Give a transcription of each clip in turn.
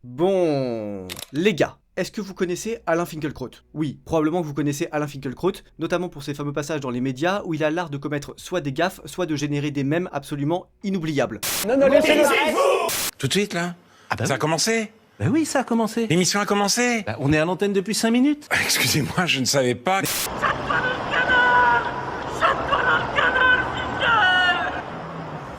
Bon, les gars, est-ce que vous connaissez Alain Finkielkraut? Oui, probablement que vous connaissez Alain Finkielkraut, notamment pour ses fameux passages dans les médias où il a l'art de commettre soit des gaffes, soit de générer des mèmes absolument inoubliables. Non, laissez-le. Tout de suite, là Ah bah Ça a oui. commencé Bah oui, ça a commencé. L'émission a commencé Bah, on est à l'antenne depuis 5 minutes. Excusez-moi, je ne savais pas.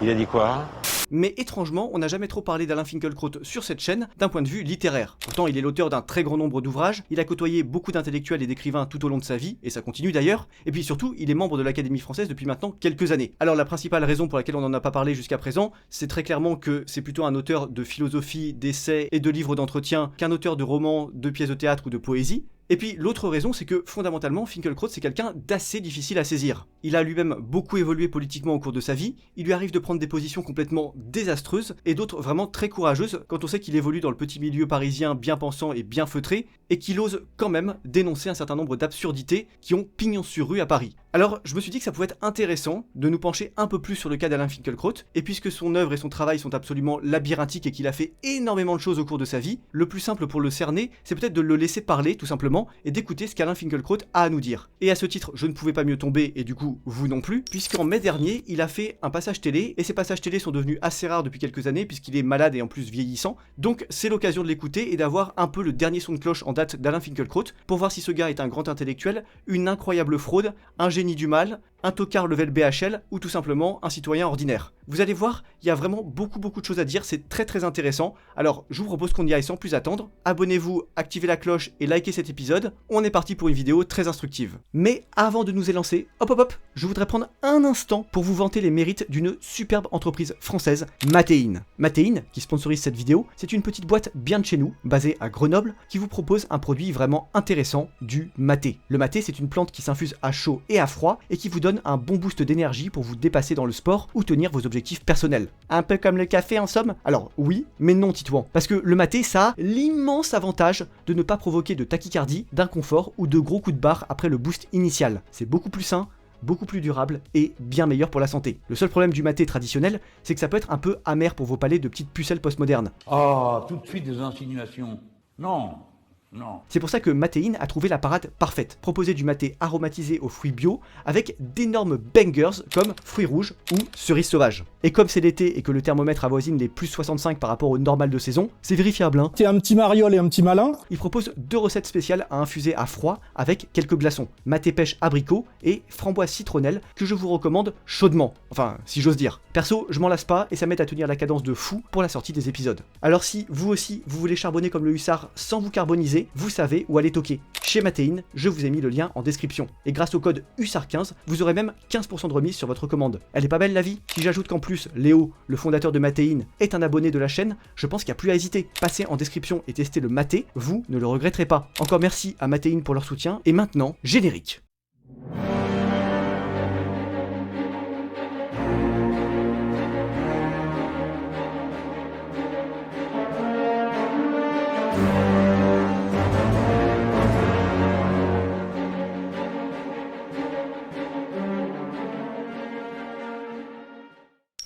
Il a dit quoi? Mais étrangement, on n'a jamais trop parlé d'Alain Finkielkraut sur cette chaîne d'un point de vue littéraire. Pourtant, il est l'auteur d'un très grand nombre d'ouvrages, il a côtoyé beaucoup d'intellectuels et d'écrivains tout au long de sa vie, et ça continue d'ailleurs, et puis surtout, il est membre de l'Académie française depuis maintenant quelques années. Alors la principale raison pour laquelle on n'en a pas parlé jusqu'à présent, c'est très clairement que c'est plutôt un auteur de philosophie, d'essais et de livres d'entretien qu'un auteur de romans, de pièces de théâtre ou de poésie. Et puis l'autre raison, c'est que fondamentalement, Finkielkraut c'est quelqu'un d'assez difficile à saisir. Il a lui-même beaucoup évolué politiquement au cours de sa vie, il lui arrive de prendre des positions complètement désastreuses et d'autres vraiment très courageuses quand on sait qu'il évolue dans le petit milieu parisien bien pensant et bien feutré et qu'il ose quand même dénoncer un certain nombre d'absurdités qui ont pignon sur rue à Paris. Alors je me suis dit que ça pouvait être intéressant de nous pencher un peu plus sur le cas d'Alain Finkielkraut, et puisque son œuvre et son travail sont absolument labyrinthiques et qu'il a fait énormément de choses au cours de sa vie, le plus simple pour le cerner, c'est peut-être de le laisser parler tout simplement et d'écouter ce qu'Alain Finkielkraut a à nous dire. Et à ce titre, je ne pouvais pas mieux tomber, et du coup, vous non plus, puisqu'en mai dernier, il a fait un passage télé, et ces passages télé sont devenus assez rares depuis quelques années, puisqu'il est malade et en plus vieillissant, donc c'est l'occasion de l'écouter et d'avoir un peu le dernier son de cloche en date d'Alain Finkielkraut, pour voir si ce gars est un grand intellectuel, une incroyable fraude, un génie du mal, un tocard level BHL, ou tout simplement un citoyen ordinaire. Vous allez voir, il y a vraiment beaucoup de choses à dire, c'est très intéressant, alors je vous propose qu'on y aille sans plus attendre, abonnez-vous, activez la cloche et likez cet épisode, on est parti pour une vidéo très instructive. Mais avant de nous élancer, hop, je voudrais prendre un instant pour vous vanter les mérites d'une superbe entreprise française, Matéine. Matéine, qui sponsorise cette vidéo, c'est une petite boîte bien de chez nous, basée à Grenoble, qui vous propose un produit vraiment intéressant, du maté. Le maté, c'est une plante qui s'infuse à chaud et à froid, et qui vous donne un bon boost d'énergie pour vous dépasser dans le sport ou tenir vos objectifs personnels. Un peu comme le café en somme? Alors oui, mais non Titouan, parce que le maté, ça a l'immense avantage de ne pas provoquer de tachycardie, d'inconfort ou de gros coups de barre après le boost initial. C'est beaucoup plus sain, beaucoup plus durable et bien meilleur pour la santé. Le seul problème du maté traditionnel, c'est que ça peut être un peu amer pour vos palais de petites pucelles postmodernes. Ah, tout de suite des insinuations. Non. C'est pour ça que Matéine a trouvé la parade parfaite. Proposer du maté aromatisé aux fruits bio avec d'énormes bangers comme fruits rouges ou cerises sauvages. Et comme c'est l'été et que le thermomètre avoisine les plus 65 par rapport au normal de saison, c'est vérifiable hein. T'es un petit mariole et un petit malin. Il propose 2 recettes spéciales à infuser à froid avec quelques glaçons. Maté pêche abricot et framboise citronnelle que je vous recommande chaudement. Enfin, si j'ose dire. Perso, je m'en lasse pas et ça m'aide à tenir la cadence de fou pour la sortie des épisodes. Alors si vous aussi, vous voulez charbonner comme le hussard sans vous carboniser, vous savez où aller toquer. Chez Matéine, je vous ai mis le lien en description. Et grâce au code hussard15, vous aurez même 15% de remise sur votre commande. Elle est pas belle la vie? Si j'ajoute qu'en plus, Léo, le fondateur de Matéine, est un abonné de la chaîne, je pense qu'il n'y a plus à hésiter. Passez en description et testez le maté, vous ne le regretterez pas. Encore merci à Matéine pour leur soutien, et maintenant, générique.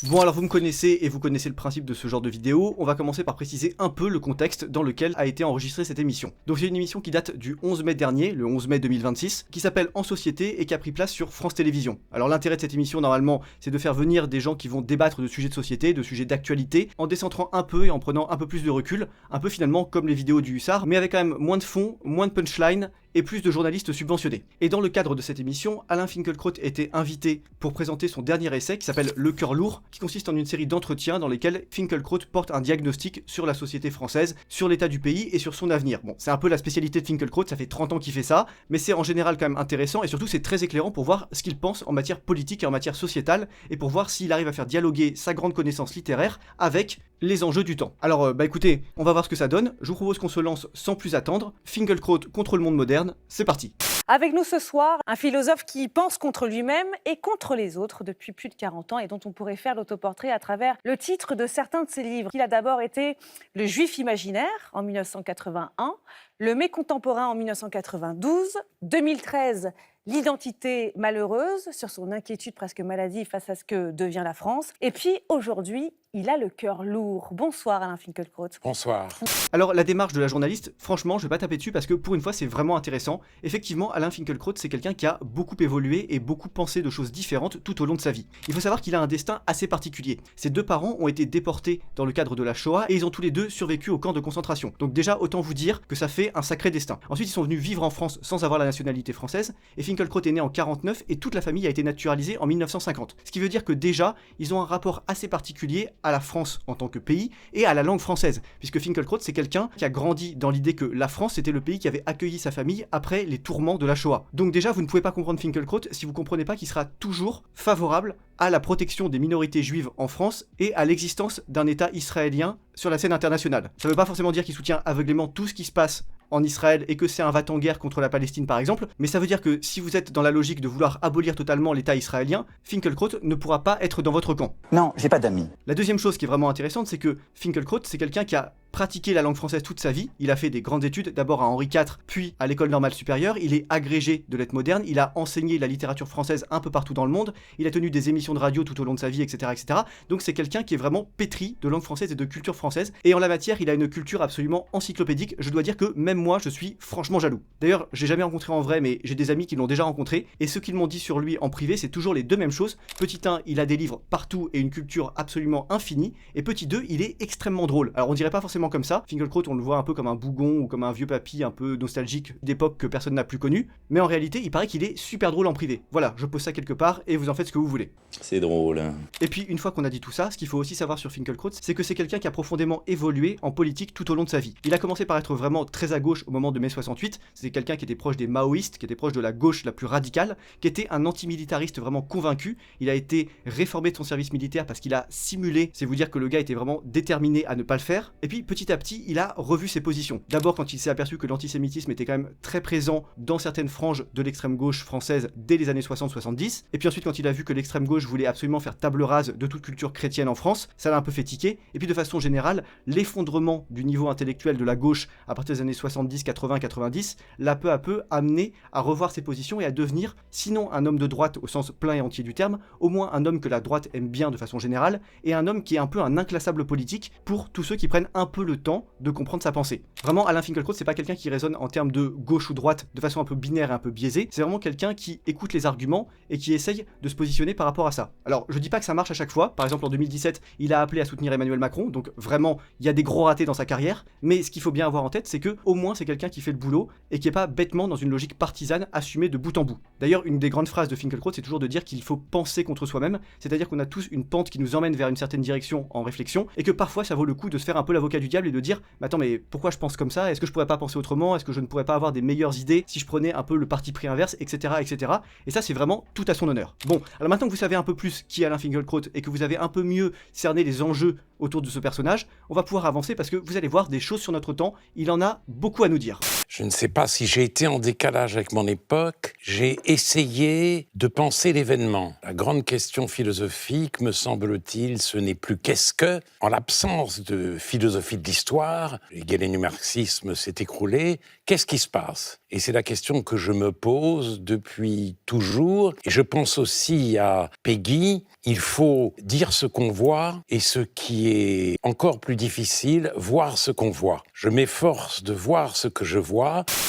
Bon alors vous me connaissez et vous connaissez le principe de ce genre de vidéo, on va commencer par préciser un peu le contexte dans lequel a été enregistrée cette émission. Donc c'est une émission qui date du 11 mai dernier, le 11 mai 2026, qui s'appelle En Société et qui a pris place sur France Télévisions. Alors l'intérêt de cette émission normalement c'est de faire venir des gens qui vont débattre de sujets de société, de sujets d'actualité, en décentrant un peu et en prenant un peu plus de recul, un peu finalement comme les vidéos du Hussard, mais avec quand même moins de fond, moins de punchline, et plus de journalistes subventionnés. Et dans le cadre de cette émission, Alain Finkielkraut était invité pour présenter son dernier essai qui s'appelle Le cœur lourd, qui consiste en une série d'entretiens dans lesquels Finkielkraut porte un diagnostic sur la société française, sur l'état du pays et sur son avenir. Bon, c'est un peu la spécialité de Finkielkraut, ça fait 30 ans qu'il fait ça, mais c'est en général quand même intéressant et surtout c'est très éclairant pour voir ce qu'il pense en matière politique et en matière sociétale et pour voir s'il arrive à faire dialoguer sa grande connaissance littéraire avec les enjeux du temps. Alors bah écoutez, on va voir ce que ça donne, je vous propose qu'on se lance sans plus attendre. Finkielkraut contre le monde moderne, c'est parti. Avec nous ce soir, un philosophe qui pense contre lui-même et contre les autres depuis plus de 40 ans et dont on pourrait faire l'autoportrait à travers le titre de certains de ses livres. Il a d'abord été le Juif imaginaire en 1981, le Mai contemporain en 1992, 2013, l'identité malheureuse, sur son inquiétude presque maladive face à ce que devient la France. Et puis aujourd'hui, il a le cœur lourd. Bonsoir Alain Finkielkraut. Bonsoir. Alors la démarche de la journaliste, franchement je vais pas taper dessus parce que pour une fois c'est vraiment intéressant. Effectivement Alain Finkielkraut c'est quelqu'un qui a beaucoup évolué et beaucoup pensé de choses différentes tout au long de sa vie. Il faut savoir qu'il a un destin assez particulier. Ses deux parents ont été déportés dans le cadre de la Shoah et ils ont tous les deux survécu au camp de concentration. Donc déjà autant vous dire que ça fait un sacré destin. Ensuite ils sont venus vivre en France sans avoir la nationalité française et Finkielkraut est né en 49 et toute la famille a été naturalisée en 1950. Ce qui veut dire que déjà ils ont un rapport assez particulier à la France en tant que pays et à la langue française, puisque Finkielkraut c'est quelqu'un qui a grandi dans l'idée que la France était le pays qui avait accueilli sa famille après les tourments de la Shoah. Donc déjà vous ne pouvez pas comprendre Finkielkraut si vous comprenez pas qu'il sera toujours favorable à la protection des minorités juives en France et à l'existence d'un État israélien sur la scène internationale. Ça veut pas forcément dire qu'il soutient aveuglément tout ce qui se passe en Israël et que c'est un va-t-en-guerre contre la Palestine par exemple, mais ça veut dire que si vous êtes dans la logique de vouloir abolir totalement l'État israélien, Finkielkraut ne pourra pas être dans votre camp. Non, j'ai pas d'amis. La deuxième chose qui est vraiment intéressante, c'est que Finkielkraut, c'est quelqu'un qui a pratiqué la langue française toute sa vie. Il a fait des grandes études, d'abord à Henri IV, puis à l'École normale supérieure. Il est agrégé de lettres modernes, il a enseigné la littérature française un peu partout dans le monde, il a tenu des émissions de radio tout au long de sa vie, etc. etc. Donc c'est quelqu'un qui est vraiment pétri de langue française et de culture française. Et en la matière, il a une culture absolument encyclopédique. Je dois dire que même moi, je suis franchement jaloux. D'ailleurs, j'ai jamais rencontré en vrai, mais j'ai des amis qui l'ont déjà rencontré. Et ce qu'ils m'ont dit sur lui en privé, c'est toujours les deux mêmes choses. Petit 1, il a des livres partout et une culture absolument infinie. Et petit 2, il est extrêmement drôle. Alors on dirait pas forcément comme ça. Finkielkraut, on le voit un peu comme un bougon ou comme un vieux papy un peu nostalgique d'époque que personne n'a plus connu. Mais en réalité, il paraît qu'il est super drôle en privé. Voilà, je pose ça quelque part et vous en faites ce que vous voulez. C'est drôle. Et puis, une fois qu'on a dit tout ça, ce qu'il faut aussi savoir sur Finkielkraut, c'est que c'est quelqu'un qui a profondément évolué en politique tout au long de sa vie. Il a commencé par être vraiment très à gauche au moment de mai 68. C'était quelqu'un qui était proche des maoïstes, qui était proche de la gauche la plus radicale, qui était un antimilitariste vraiment convaincu. Il a été réformé de son service militaire parce qu'il a simulé, c'est vous dire que le gars était vraiment déterminé à ne pas le faire. Et puis, petit à petit, il a revu ses positions. D'abord, quand il s'est aperçu que l'antisémitisme était quand même très présent dans certaines franges de l'extrême gauche française dès les années 60-70. Et puis ensuite, quand il a vu que l'extrême gauche voulait absolument faire table rase de toute culture chrétienne en France, ça l'a un peu fait tiquer. Et puis de façon générale, l'effondrement du niveau intellectuel de la gauche à partir des années 70, 80, 90 l'a peu à peu amené à revoir ses positions et à devenir, sinon un homme de droite au sens plein et entier du terme, au moins un homme que la droite aime bien de façon générale, et un homme qui est un peu un inclassable politique pour tous ceux qui prennent un peu le temps de comprendre sa pensée. Vraiment, Alain Finkielkraut, c'est pas quelqu'un qui raisonne en termes de gauche ou droite de façon un peu binaire et un peu biaisée, c'est vraiment quelqu'un qui écoute les arguments et qui essaye de se positionner par rapport à ça. Alors, je dis pas que ça marche à chaque fois, par exemple en 2017, il a appelé à soutenir Emmanuel Macron, donc vraiment, il y a des gros ratés dans sa carrière, mais ce qu'il faut bien avoir en tête, c'est que au moins c'est quelqu'un qui fait le boulot et qui est pas bêtement dans une logique partisane assumée de bout en bout. D'ailleurs, une des grandes phrases de Finkielkraut, c'est toujours de dire qu'il faut penser contre soi-même, c'est-à-dire qu'on a tous une pente qui nous emmène vers une certaine direction en réflexion, et que parfois ça vaut le coup de se faire un peu l'avocat du diable et de dire mais attends, mais pourquoi je pense comme ça? Est-ce que je pourrais pas penser autrement? Est-ce que je ne pourrais pas avoir des meilleures idées si je prenais un peu le parti pris inverse, etc., etc. Et ça, c'est vraiment tout à son honneur. Bon, alors maintenant que vous savez un peu plus qui est Alain Finkielkraut et que vous avez un peu mieux cerné les enjeux autour de ce personnage, on va pouvoir avancer parce que vous allez voir des choses sur notre temps, il en a beaucoup à nous dire. Je ne sais pas si j'ai été en décalage avec mon époque. J'ai essayé de penser l'événement. La grande question philosophique, me semble-t-il, ce n'est plus qu'est-ce que. En l'absence de philosophie de l'histoire, le marxisme s'est écroulé. Qu'est-ce qui se passe? Et c'est la question que je me pose depuis toujours. Et je pense aussi à Peggy. Il faut dire ce qu'on voit et ce qui est encore plus difficile, voir ce qu'on voit. Je m'efforce de voir ce que je vois.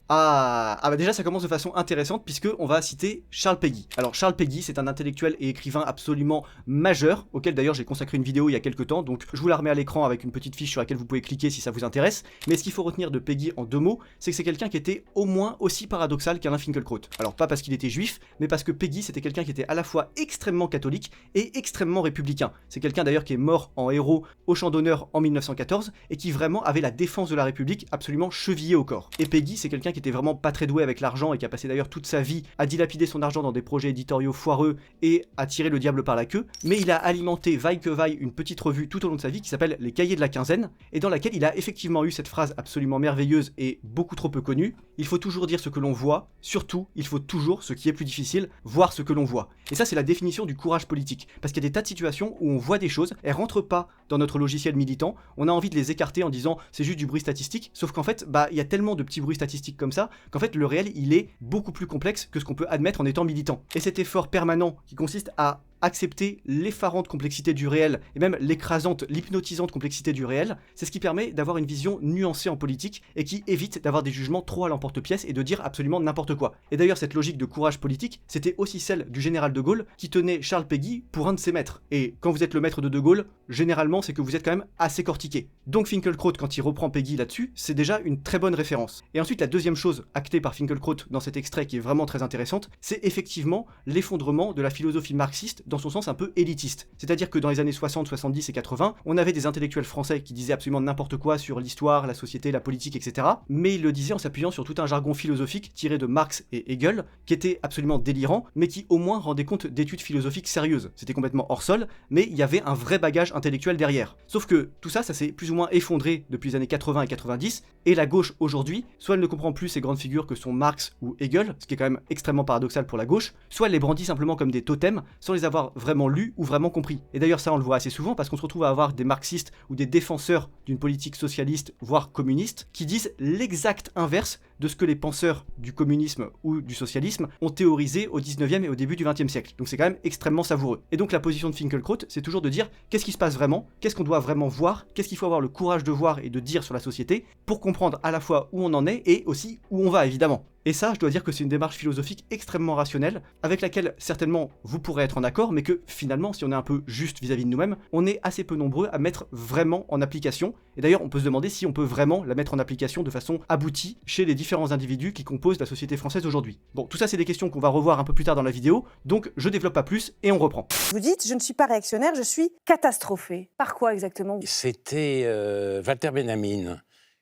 Bah déjà ça commence de façon intéressante puisque on va citer Charles Péguy. Alors Charles Péguy, c'est un intellectuel et écrivain absolument majeur, auquel d'ailleurs j'ai consacré une vidéo il y a quelques temps, donc je vous la remets à l'écran avec une petite fiche sur laquelle vous pouvez cliquer si ça vous intéresse. Mais ce qu'il faut retenir de Péguy en deux mots, c'est que c'est quelqu'un qui était au moins aussi paradoxal qu'Alain Finkielkraut. Alors pas parce qu'il était juif, mais parce que Péguy c'était quelqu'un qui était à la fois extrêmement catholique et extrêmement républicain. C'est quelqu'un d'ailleurs qui est mort en héros au champ d'honneur en 1914 et qui vraiment avait la défense de la République absolument chevillée au corps. Et Péguy, c'est quelqu'un qui était vraiment pas très doué avec l'argent et qui a passé d'ailleurs toute sa vie à dilapider son argent dans des projets éditoriaux foireux et à tirer le diable par la queue, mais il a alimenté vaille que vaille une petite revue tout au long de sa vie qui s'appelle Les Cahiers de la Quinzaine et dans laquelle il a effectivement eu cette phrase absolument merveilleuse et beaucoup trop peu connue. il faut toujours dire ce que l'on voit, surtout, il faut toujours, ce qui est plus difficile, voir ce que l'on voit. Et ça, c'est la définition du courage politique. Parce qu'il y a des tas de situations où on voit des choses, elles rentrent pas dans notre logiciel militant, on a envie de les écarter en disant c'est juste du bruit statistique, sauf qu'en fait, il y a tellement de petits bruits statistiques comme ça, qu'en fait, le réel, il est beaucoup plus complexe que ce qu'on peut admettre en étant militant. Et cet effort permanent qui consiste à accepter l'effarante complexité du réel, et même l'écrasante, l'hypnotisante complexité du réel, c'est ce qui permet d'avoir une vision nuancée en politique, et qui évite d'avoir des jugements trop à l'emporte-pièce et de dire absolument n'importe quoi. Et d'ailleurs, cette logique de courage politique, c'était aussi celle du général de Gaulle, qui tenait Charles Péguy pour un de ses maîtres. Et quand vous êtes le maître de Gaulle, généralement, c'est que vous êtes quand même assez cortiqué. Donc Finkielkraut, quand il reprend Péguy là-dessus, c'est déjà une très bonne référence. Et ensuite, la deuxième chose actée par Finkielkraut dans cet extrait qui est vraiment très intéressante, c'est effectivement l'effondrement de la philosophie marxiste dans son sens un peu élitiste. C'est-à-dire que dans les années 60, 70 et 80, on avait des intellectuels français qui disaient absolument n'importe quoi sur l'histoire, la société, la politique, etc. Mais ils le disaient en s'appuyant sur tout un jargon philosophique tiré de Marx et Hegel, qui était absolument délirant, mais qui au moins rendait compte d'études philosophiques sérieuses. C'était complètement hors sol, mais il y avait un vrai bagage intellectuel derrière. Sauf que tout ça, ça s'est plus ou moins effondré depuis les années 80 et 90, et la gauche aujourd'hui, soit elle ne comprend plus ces grandes figures que sont Marx ou Hegel, ce qui est quand même extrêmement paradoxal pour la gauche, soit elle les brandit simplement comme des totems, sans les avoir vraiment lus ou vraiment compris. Et d'ailleurs ça on le voit assez souvent parce qu'on se retrouve à avoir des marxistes ou des défenseurs d'une politique socialiste, voire communiste, qui disent l'exact inverse de ce que les penseurs du communisme ou du socialisme ont théorisé au 19e et au début du 20e siècle. Donc c'est quand même extrêmement savoureux. Et donc la position de Finkielkraut, c'est toujours de dire qu'est-ce qui se passe vraiment, qu'est-ce qu'on doit vraiment voir, qu'est-ce qu'il faut avoir le courage de voir et de dire sur la société pour comprendre à la fois où on en est et aussi où on va évidemment. Et ça, je dois dire que c'est une démarche philosophique extrêmement rationnelle, avec laquelle certainement vous pourrez être en accord, mais que finalement, si on est un peu juste vis-à-vis de nous-mêmes, on est assez peu nombreux à mettre vraiment en application. Et d'ailleurs, on peut se demander si on peut vraiment la mettre en application de façon aboutie chez les différents individus qui composent la société française aujourd'hui. Bon, tout ça, c'est des questions qu'on va revoir un peu plus tard dans la vidéo, donc je développe pas plus et on reprend. Vous dites, je ne suis pas réactionnaire, je suis catastrophé. Par quoi exactement? C'était Walter Benjamin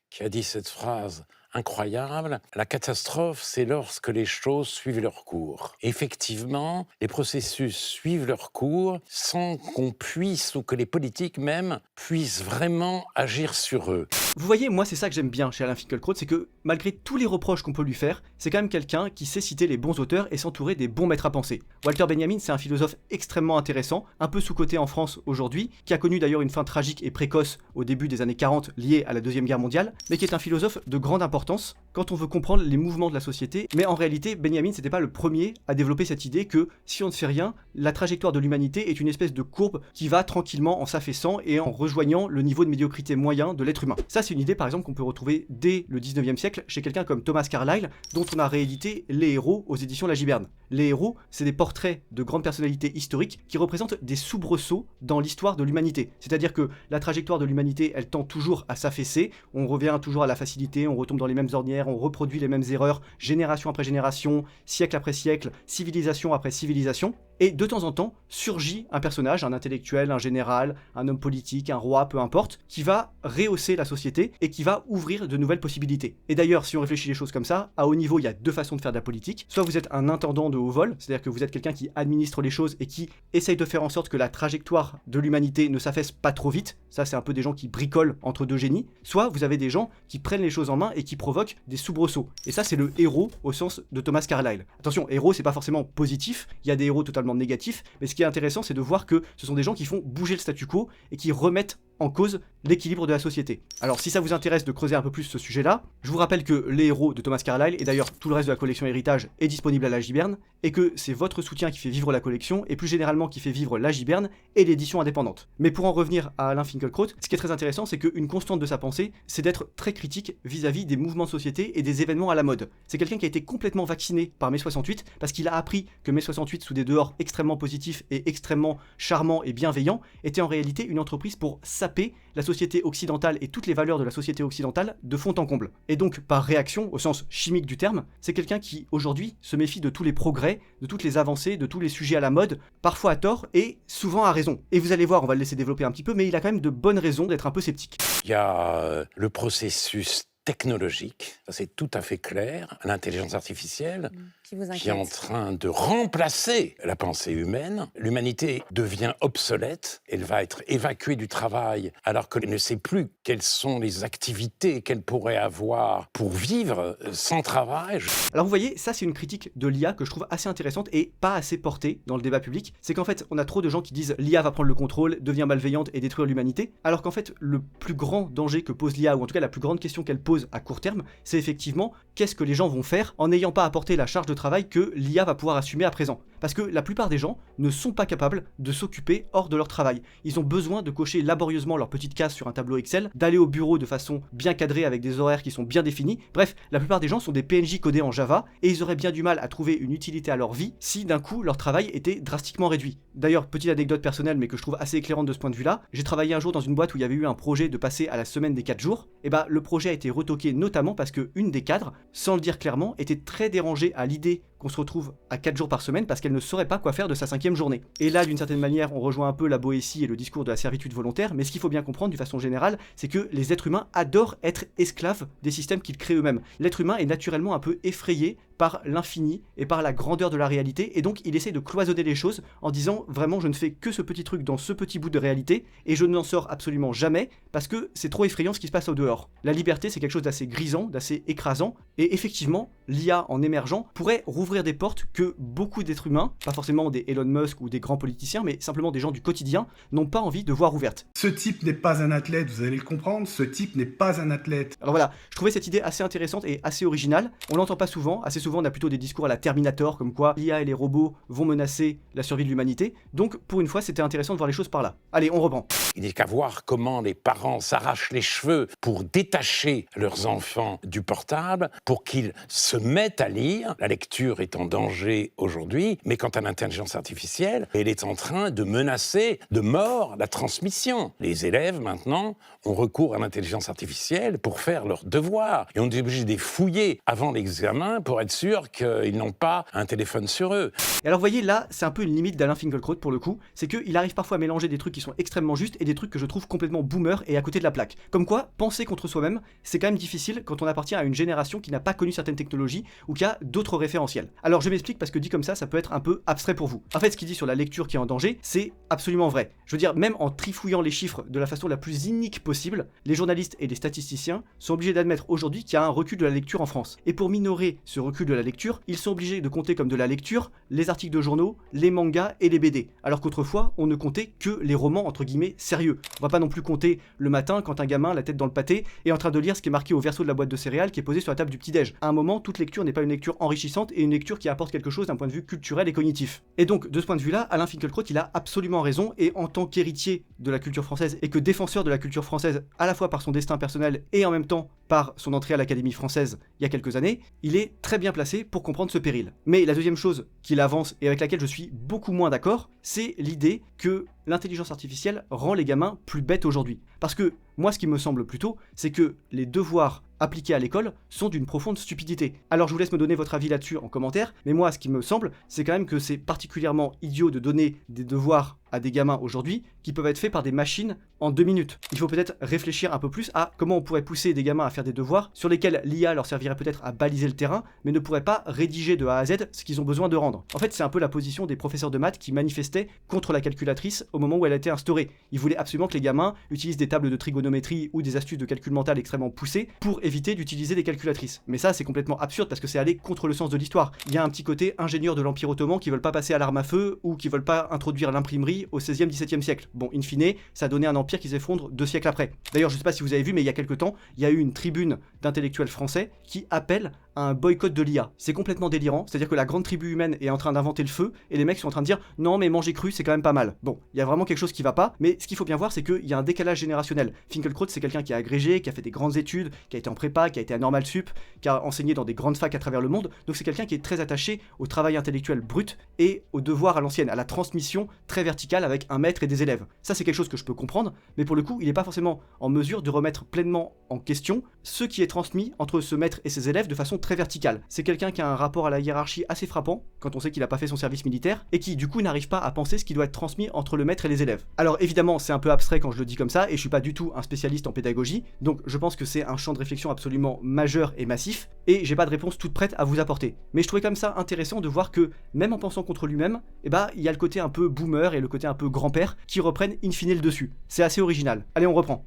qui a dit cette phrase incroyable. La catastrophe, c'est lorsque les choses suivent leur cours. Effectivement, les processus suivent leur cours sans qu'on puisse, ou que les politiques même, puissent vraiment agir sur eux. Vous voyez, moi c'est ça que j'aime bien chez Alain Finkielkraut, c'est que malgré tous les reproches qu'on peut lui faire, c'est quand même quelqu'un qui sait citer les bons auteurs et s'entourer des bons maîtres à penser. Walter Benjamin, c'est un philosophe extrêmement intéressant, un peu sous-coté en France aujourd'hui, qui a connu d'ailleurs une fin tragique et précoce au début des années 40 liée à la Deuxième Guerre mondiale, mais qui est un philosophe de grande importance quand on veut comprendre les mouvements de la société. Mais en réalité, Benjamin, c'était pas le premier à développer cette idée que si on ne fait rien, la trajectoire de l'humanité est une espèce de courbe qui va tranquillement en s'affaissant et en rejoignant le niveau de médiocrité moyen de l'être humain. Ça, c'est une idée par exemple qu'on peut retrouver dès le 19e siècle chez quelqu'un comme Thomas Carlyle, dont on a réédité Les Héros aux éditions La Giberne. Les héros, c'est des portraits de grandes personnalités historiques qui représentent des soubresauts dans l'histoire de l'humanité. C'est-à-dire que la trajectoire de l'humanité, elle tend toujours à s'affaisser, on revient toujours à la facilité, on retombe dans les mêmes ornières, on reproduit les mêmes erreurs, génération après génération, siècle après siècle, civilisation après civilisation. Et de temps en temps, surgit un personnage, un intellectuel, un général, un homme politique, un roi, peu importe, qui va rehausser la société et qui va ouvrir de nouvelles possibilités. Et d'ailleurs, si on réfléchit les choses comme ça, à haut niveau, il y a deux façons de faire de la politique. Soit vous êtes un intendant de haut vol, c'est-à-dire que vous êtes quelqu'un qui administre les choses et qui essaye de faire en sorte que la trajectoire de l'humanité ne s'affaisse pas trop vite. Ça, c'est un peu des gens qui bricolent entre deux génies. Soit vous avez des gens qui prennent les choses en main et qui provoquent des soubresauts. Et ça, c'est le héros au sens de Thomas Carlyle. Attention, héros, c'est pas forcément positif. Il y a des héros totalement négatifs, mais ce qui est intéressant, c'est de voir que ce sont des gens qui font bouger le statu quo et qui remettent en cause l'équilibre de la société. Alors si ça vous intéresse de creuser un peu plus ce sujet-là, je vous rappelle que Les Héros de Thomas Carlyle, et d'ailleurs tout le reste de la collection Héritage, est disponible à la Giberne, et que c'est votre soutien qui fait vivre la collection, et plus généralement qui fait vivre la Giberne et l'édition indépendante. Mais pour en revenir à Alain Finkielkraut, ce qui est très intéressant, c'est qu'une constante de sa pensée, c'est d'être très critique vis-à-vis des mouvements de société et des événements à la mode. C'est quelqu'un qui a été complètement vacciné par mai 68, parce qu'il a appris que mai 68, sous des dehors extrêmement positifs et extrêmement charmants et bienveillants, était en réalité une entreprise pour saper la société occidentale et toutes les valeurs de la société occidentale de fond en comble. Et donc, par réaction, au sens chimique du terme, c'est quelqu'un qui, aujourd'hui, se méfie de tous les progrès, de toutes les avancées, de tous les sujets à la mode, parfois à tort et souvent à raison. Et vous allez voir, on va le laisser développer un petit peu, mais il a quand même de bonnes raisons d'être un peu sceptique. Il y a le processus technologique, ça c'est tout à fait clair, l'intelligence artificielle, Qui vous qui est en inquiète. train de remplacer la pensée humaine. L'humanité devient obsolète, elle va être évacuée du travail alors qu'elle ne sait plus quelles sont les activités qu'elle pourrait avoir pour vivre sans travail. Alors vous voyez, ça c'est une critique de l'IA que je trouve assez intéressante et pas assez portée dans le débat public. C'est qu'en fait, on a trop de gens qui disent l'IA va prendre le contrôle, devient malveillante et détruire l'humanité, alors qu'en fait, le plus grand danger que pose l'IA, ou en tout cas la plus grande question qu'elle pose à court terme, c'est effectivement qu'est-ce que les gens vont faire en n'ayant pas apporté la charge de travail que l'IA va pouvoir assumer à présent. Parce que la plupart des gens ne sont pas capables de s'occuper hors de leur travail. Ils ont besoin de cocher laborieusement leur petite case sur un tableau Excel, d'aller au bureau de façon bien cadrée avec des horaires qui sont bien définis. Bref, la plupart des gens sont des PNJ codés en Java et ils auraient bien du mal à trouver une utilité à leur vie si d'un coup leur travail était drastiquement réduit. D'ailleurs, petite anecdote personnelle mais que je trouve assez éclairante de ce point de vue-là, j'ai travaillé un jour dans une boîte où il y avait eu un projet de passer à la semaine des 4 jours, et bah le projet a été retoqué notamment parce que une des cadres, sans le dire clairement, était très dérangée à l'idée qu'on se retrouve à 4 jours par semaine parce qu'elle ne saurait pas quoi faire de sa 5e journée. Et là, d'une certaine manière, on rejoint un peu la Boétie et le discours de la servitude volontaire, mais ce qu'il faut bien comprendre d'une façon générale, c'est que les êtres humains adorent être esclaves des systèmes qu'ils créent eux-mêmes. L'être humain est naturellement un peu effrayé par l'infini et par la grandeur de la réalité, et donc il essaie de cloisonner les choses en disant vraiment je ne fais que ce petit truc dans ce petit bout de réalité et je n'en sors absolument jamais parce que c'est trop effrayant ce qui se passe au dehors. La liberté c'est quelque chose d'assez grisant, d'assez écrasant, et effectivement l'IA en émergeant pourrait rouvrir des portes que beaucoup d'êtres humains, pas forcément des Elon Musk ou des grands politiciens, mais simplement des gens du quotidien, n'ont pas envie de voir ouvertes. Ce type n'est pas un athlète, vous allez le comprendre, ce type n'est pas un athlète. Alors voilà, je trouvais cette idée assez intéressante et assez originale. On l'entend pas souvent, assez souvent on a plutôt des discours à la Terminator, comme quoi l'IA et les robots vont menacer la survie de l'humanité. Donc pour une fois c'était intéressant de voir les choses par là. Allez, on reprend. Il n'est qu'à voir comment les parents s'arrachent les cheveux pour détacher leurs enfants du portable, pour qu'ils se mettent à lire. La lecture est en danger aujourd'hui, mais quant à l'intelligence artificielle, elle est en train de menacer de mort la transmission. Les élèves, maintenant, ont recours à l'intelligence artificielle pour faire leurs devoirs. Et on est obligé de les fouiller avant l'examen pour être sûr qu'ils n'ont pas un téléphone sur eux. Et alors vous voyez, là, c'est un peu une limite d'Alain Finkielkraut pour le coup, c'est qu'il arrive parfois à mélanger des trucs qui sont extrêmement justes et des trucs que je trouve complètement boomer et à côté de la plaque. Comme quoi, penser contre soi-même, c'est quand même difficile quand on appartient à une génération qui n'a pas connu certaines technologies ou qui a d'autres référentiels. Alors je m'explique parce que dit comme ça peut être un peu abstrait pour vous. En fait, ce qu'il dit sur la lecture qui est en danger, c'est absolument vrai. Je veux dire, même en trifouillant les chiffres de la façon la plus inique possible, les journalistes et les statisticiens sont obligés d'admettre aujourd'hui qu'il y a un recul de la lecture en France. Et pour minorer ce recul de la lecture, ils sont obligés de compter comme de la lecture les articles de journaux, les mangas et les BD. Alors qu'autrefois, on ne comptait que les romans entre guillemets sérieux. On va pas non plus compter le matin quand un gamin, la tête dans le pâté, est en train de lire ce qui est marqué au verso de la boîte de céréales qui est posée sur la table du petit-déj. À un moment, toute lecture n'est pas une lecture enrichissante et une lecture qui apporte quelque chose d'un point de vue culturel et cognitif. Et donc, de ce point de vue-là, Alain Finkielkraut, il a absolument raison, et en tant qu'héritier de la culture française et que défenseur de la culture française à la fois par son destin personnel et en même temps par son entrée à l'Académie française il y a quelques années, il est très bien placé pour comprendre ce péril. Mais la deuxième chose qu'il avance et avec laquelle je suis beaucoup moins d'accord, c'est l'idée que l'intelligence artificielle rend les gamins plus bêtes aujourd'hui. Parce que moi, ce qui me semble plutôt, c'est que les devoirs appliqués à l'école sont d'une profonde stupidité. Alors je vous laisse me donner votre avis là-dessus en commentaire, mais moi, ce qui me semble, c'est quand même que c'est particulièrement idiot de donner des devoirs à des gamins aujourd'hui qui peuvent être faits par des machines en 2 minutes. Il faut peut-être réfléchir un peu plus à comment on pourrait pousser des gamins à faire des devoirs sur lesquels l'IA leur servirait peut-être à baliser le terrain, mais ne pourrait pas rédiger de A à Z ce qu'ils ont besoin de rendre. En fait, c'est un peu la position des professeurs de maths qui manifestaient contre la calculatrice au moment où elle a été instaurée. Ils voulaient absolument que les gamins utilisent des tables de trigonométrie ou des astuces de calcul mental extrêmement poussées pour éviter d'utiliser des calculatrices. Mais ça, c'est complètement absurde parce que c'est aller contre le sens de l'histoire. Il y a un petit côté ingénieur de l'Empire ottoman qui veulent pas passer à l'arme à feu ou qui veulent pas introduire l'imprimerie au 16e, 17e siècle. Bon, in fine, ça a donné un empire qui s'effondre 2 siècles après. D'ailleurs, je sais pas si vous avez vu, mais il y a quelques temps, il y a eu une tribune d'intellectuels français qui appelle à un boycott de l'IA. C'est complètement délirant, c'est-à-dire que la grande tribu humaine est en train d'inventer le feu et les mecs sont en train de dire non mais manger cru c'est quand même pas mal. Bon, il y a vraiment quelque chose qui va pas, mais ce qu'il faut bien voir c'est qu'il y a un décalage générationnel. Finkielkraut c'est quelqu'un qui a agrégé, qui a fait des grandes études, qui a été en prépa, qui a été à Normal Sup, qui a enseigné dans des grandes facs à travers le monde, donc c'est quelqu'un qui est très attaché au travail intellectuel brut et au devoir à l'ancienne, à la transmission très verticale avec un maître et des élèves. Ça c'est quelque chose que je peux comprendre, mais pour le coup il n'est pas forcément en mesure de remettre pleinement en question ce qui est transmis entre ce maître et ses élèves de façon très verticale. C'est quelqu'un qui a un rapport à la hiérarchie assez frappant, quand on sait qu'il n'a pas fait son service militaire, et qui du coup n'arrive pas à penser ce qui doit être transmis entre le maître et les élèves. Alors évidemment, c'est un peu abstrait quand je le dis comme ça, et je suis pas du tout un spécialiste en pédagogie, donc je pense que c'est un champ de réflexion absolument majeur et massif, et j'ai pas de réponse toute prête à vous apporter. Mais je trouvais comme ça intéressant de voir que, même en pensant contre lui-même, il y a le côté un peu boomer et le côté un peu grand-père qui reprennent in fine le dessus. C'est assez original. Allez, on reprend.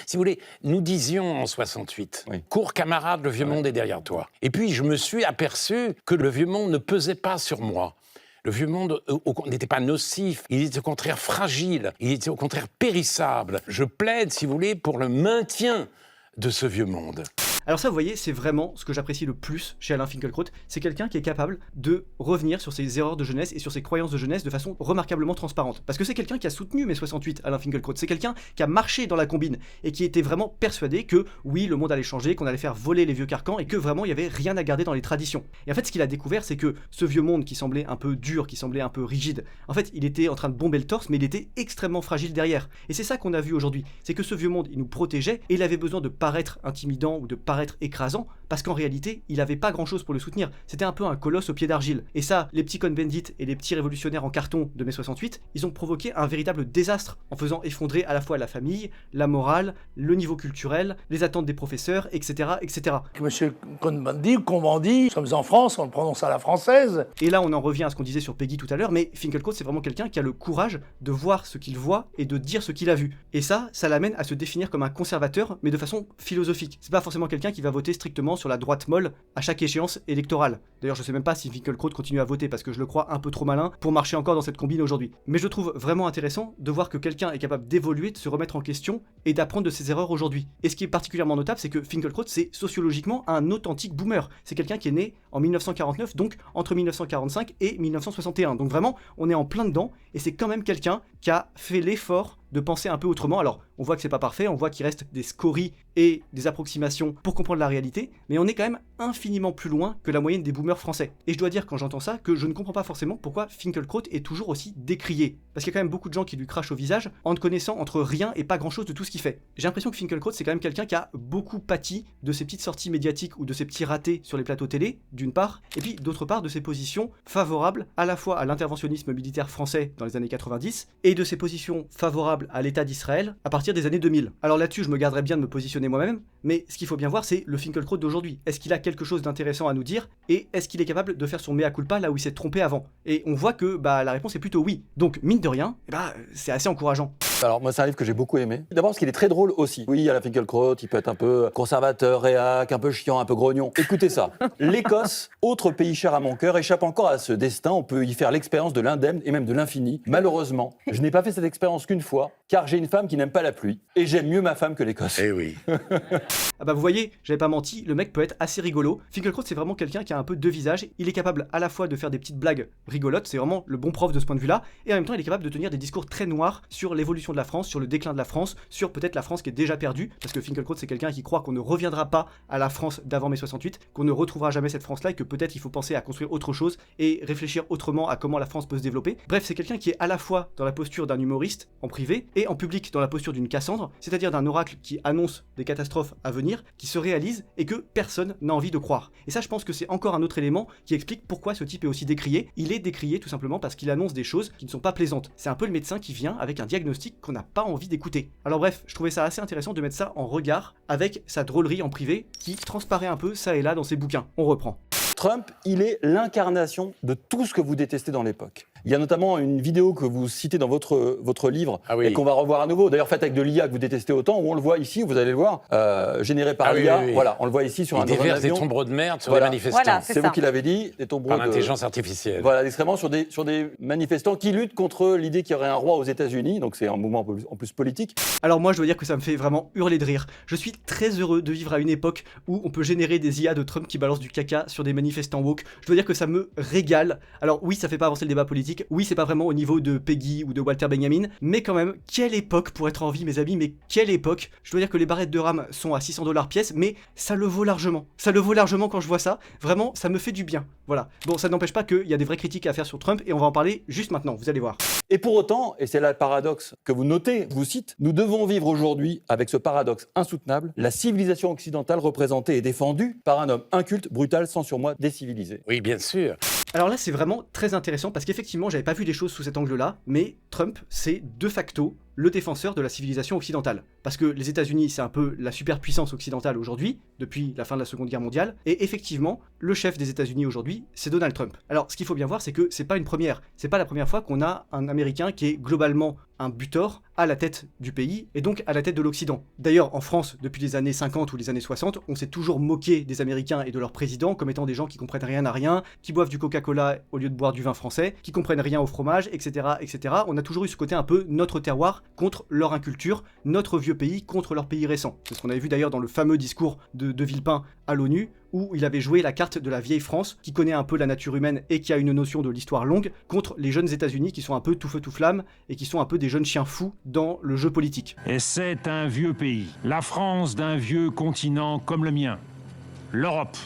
Si vous voulez, nous disions en 68, cours camarade, le vieux monde est derrière toi. Et puis je me suis aperçu que le vieux monde ne pesait pas sur moi. Le vieux monde n'était pas nocif, il était au contraire fragile, il était au contraire périssable. Je plaide, si vous voulez, pour le maintien de ce vieux monde. Alors ça, vous voyez, c'est vraiment ce que j'apprécie le plus chez Alain Finkielkraut. C'est quelqu'un qui est capable de revenir sur ses erreurs de jeunesse et sur ses croyances de jeunesse de façon remarquablement transparente. Parce que c'est quelqu'un qui a soutenu mai 68, Alain Finkielkraut. C'est quelqu'un qui a marché dans la combine et qui était vraiment persuadé que oui, le monde allait changer, qu'on allait faire voler les vieux carcans et que vraiment il y avait rien à garder dans les traditions. Et en fait, ce qu'il a découvert, c'est que ce vieux monde qui semblait un peu dur, qui semblait un peu rigide, en fait, il était en train de bomber le torse, mais il était extrêmement fragile derrière. Et c'est ça qu'on a vu aujourd'hui. C'est que ce vieux monde, il nous protégeait et il avait besoin de paraître intimidant ou de paraître écrasant parce qu'en réalité, il avait pas grand chose pour le soutenir. C'était un peu un colosse au pied d'argile. Et ça, les petits Cohn-Bendit et les petits révolutionnaires en carton de mai 68, ils ont provoqué un véritable désastre en faisant effondrer à la fois la famille, la morale, le niveau culturel, les attentes des professeurs, etc. etc. Monsieur Cohn-Bendit, nous sommes en France, on le prononce à la française. Et là, on en revient à ce qu'on disait sur Peggy tout à l'heure, mais Finkielkraut, c'est vraiment quelqu'un qui a le courage de voir ce qu'il voit et de dire ce qu'il a vu. Et ça l'amène à se définir comme un conservateur, mais de façon philosophique. C'est pas forcément quelqu'un qui va voter strictement sur la droite molle à chaque échéance électorale. D'ailleurs, je sais même pas si Finkielkraut continue à voter parce que je le crois un peu trop malin pour marcher encore dans cette combine aujourd'hui. Mais je trouve vraiment intéressant de voir que quelqu'un est capable d'évoluer, de se remettre en question et d'apprendre de ses erreurs aujourd'hui. Et ce qui est particulièrement notable, c'est que Finkielkraut, c'est sociologiquement un authentique boomer. C'est quelqu'un qui est né en 1949, donc entre 1945 et 1961. Donc vraiment, on est en plein dedans et c'est quand même quelqu'un qui a fait l'effort de penser un peu autrement. Alors, on voit que c'est pas parfait, on voit qu'il reste des scories et des approximations pour comprendre la réalité, mais on est quand même infiniment plus loin que la moyenne des boomers français. Et je dois dire, quand j'entends ça, que je ne comprends pas forcément pourquoi Finkielkraut est toujours aussi décrié. Parce qu'il y a quand même beaucoup de gens qui lui crachent au visage en ne connaissant entre rien et pas grand-chose de tout ce qu'il fait. J'ai l'impression que Finkielkraut, c'est quand même quelqu'un qui a beaucoup pâti de ses petites sorties médiatiques ou de ses petits ratés sur les plateaux télé, d'une part, et puis d'autre part de ses positions favorables à la fois à l'interventionnisme militaire français dans les années 90 et de ses positions favorables à l'État d'Israël à partir des années 2000. Alors là-dessus, je me garderais bien de me positionner moi-même, mais ce qu'il faut bien voir, c'est le Finkielkraut d'aujourd'hui. Est-ce qu'il a quelque chose d'intéressant à nous dire et est-ce qu'il est capable de faire son mea culpa là où il s'est trompé avant? Et on voit que la réponse est plutôt oui. Donc mine de rien, c'est assez encourageant. Alors moi c'est un livre que j'ai beaucoup aimé. D'abord parce qu'il est très drôle aussi. Oui, Alain Finkielkraut, il peut être un peu conservateur, réac, un peu chiant, un peu grognon. Écoutez ça. L'Écosse, autre pays cher à mon cœur, échappe encore à ce destin. On peut y faire l'expérience de l'indemne et même de l'infini. Malheureusement, je n'ai pas fait cette expérience qu'une fois, car j'ai une femme qui n'aime pas la pluie. Et j'aime mieux ma femme que l'Écosse. Eh oui. Vous voyez, j'avais pas menti, le mec peut être assez rigolo. Finkielkraut, c'est vraiment quelqu'un qui a un peu deux visages. Il est capable à la fois de faire des petites blagues rigolotes, c'est vraiment le bon prof de ce point de vue-là, et en même temps il est capable de tenir des discours très noirs sur l'évolution de la France, sur le déclin de la France, sur peut-être la France qui est déjà perdue, parce que Finkielkraut c'est quelqu'un qui croit qu'on ne reviendra pas à la France d'avant mai 68, qu'on ne retrouvera jamais cette France-là et que peut-être il faut penser à construire autre chose et réfléchir autrement à comment la France peut se développer. Bref, c'est quelqu'un qui est à la fois dans la posture d'un humoriste en privé et en public dans la posture d'une Cassandre, c'est-à-dire d'un oracle qui annonce des catastrophes à venir, qui se réalisent et que personne n'a envie de croire. Et ça, je pense que c'est encore un autre élément qui explique pourquoi ce type est aussi décrié. Il est décrié tout simplement parce qu'il annonce des choses qui ne sont pas plaisantes. C'est un peu le médecin qui vient avec un diagnostic qu'on n'a pas envie d'écouter. Alors bref, je trouvais ça assez intéressant de mettre ça en regard avec sa drôlerie en privé qui transparaît un peu ça et là dans ses bouquins. On reprend. Trump, il est l'incarnation de tout ce que vous détestez dans l'époque. Il y a notamment une vidéo que vous citez dans votre livre et qu'on va revoir à nouveau, d'ailleurs faite avec de l'IA que vous détestez autant, où on le voit ici, vous allez le voir, généré par l'IA. Oui. Voilà, on le voit ici sur un avion. Il déverse des tombereaux de merde sur les manifestants. Voilà, c'est vous qui l'avez dit, des tombereaux par l'intelligence artificielle. Voilà, extrêmement sur des manifestants qui luttent contre l'idée qu'il y aurait un roi aux États-Unis, donc c'est un mouvement en plus politique. Alors moi, je dois dire que ça me fait vraiment hurler de rire. Je suis très heureux de vivre à une époque où on peut générer des IA de Trump qui balancent du caca sur des manifestants woke. Je dois dire que ça me régale. Alors oui, ça fait pas avancer le débat politique, critique. Oui, c'est pas vraiment au niveau de Peggy ou de Walter Benjamin, mais quand même, quelle époque pour être en vie, mes amis, mais quelle époque. Je dois dire que les barrettes de rame sont à 600 $ pièce, mais ça le vaut largement. Ça le vaut largement quand je vois ça. Vraiment, ça me fait du bien. Voilà. Bon, ça n'empêche pas qu'il y a des vraies critiques à faire sur Trump, et on va en parler juste maintenant, vous allez voir. Et pour autant, et c'est là le paradoxe que vous notez, je vous cite, nous devons vivre aujourd'hui avec ce paradoxe insoutenable, la civilisation occidentale représentée et défendue par un homme inculte, brutal, sans surmoi, décivilisé. Oui, bien sûr. Alors là, c'est vraiment très intéressant parce qu'effectivement, j'avais pas vu les choses sous cet angle-là, mais Trump, c'est de facto le défenseur de la civilisation occidentale. Parce que les États-Unis, c'est un peu la superpuissance occidentale aujourd'hui, depuis la fin de la Seconde Guerre mondiale, et effectivement, le chef des États-Unis aujourd'hui, c'est Donald Trump. Alors, ce qu'il faut bien voir, c'est que c'est pas une première. C'est pas la première fois qu'on a un Américain qui est globalement un butor à la tête du pays, et donc à la tête de l'Occident. D'ailleurs, en France, depuis les années 50 ou les années 60, on s'est toujours moqué des Américains et de leurs présidents comme étant des gens qui comprennent rien à rien, qui boivent du Coca-Cola au lieu de boire du vin français, qui comprennent rien au fromage, etc., etc. On a toujours eu ce côté un peu notre terroir contre leur inculture, notre vieux pays contre leur pays récent. C'est ce qu'on avait vu d'ailleurs dans le fameux discours de Villepin à l'ONU, où il avait joué la carte de la vieille France, qui connaît un peu la nature humaine et qui a une notion de l'histoire longue, contre les jeunes États-Unis qui sont un peu tout feu tout flamme et qui sont un peu des jeunes chiens fous dans le jeu politique. Et c'est un vieux pays, la France d'un vieux continent comme le mien, l'Europe,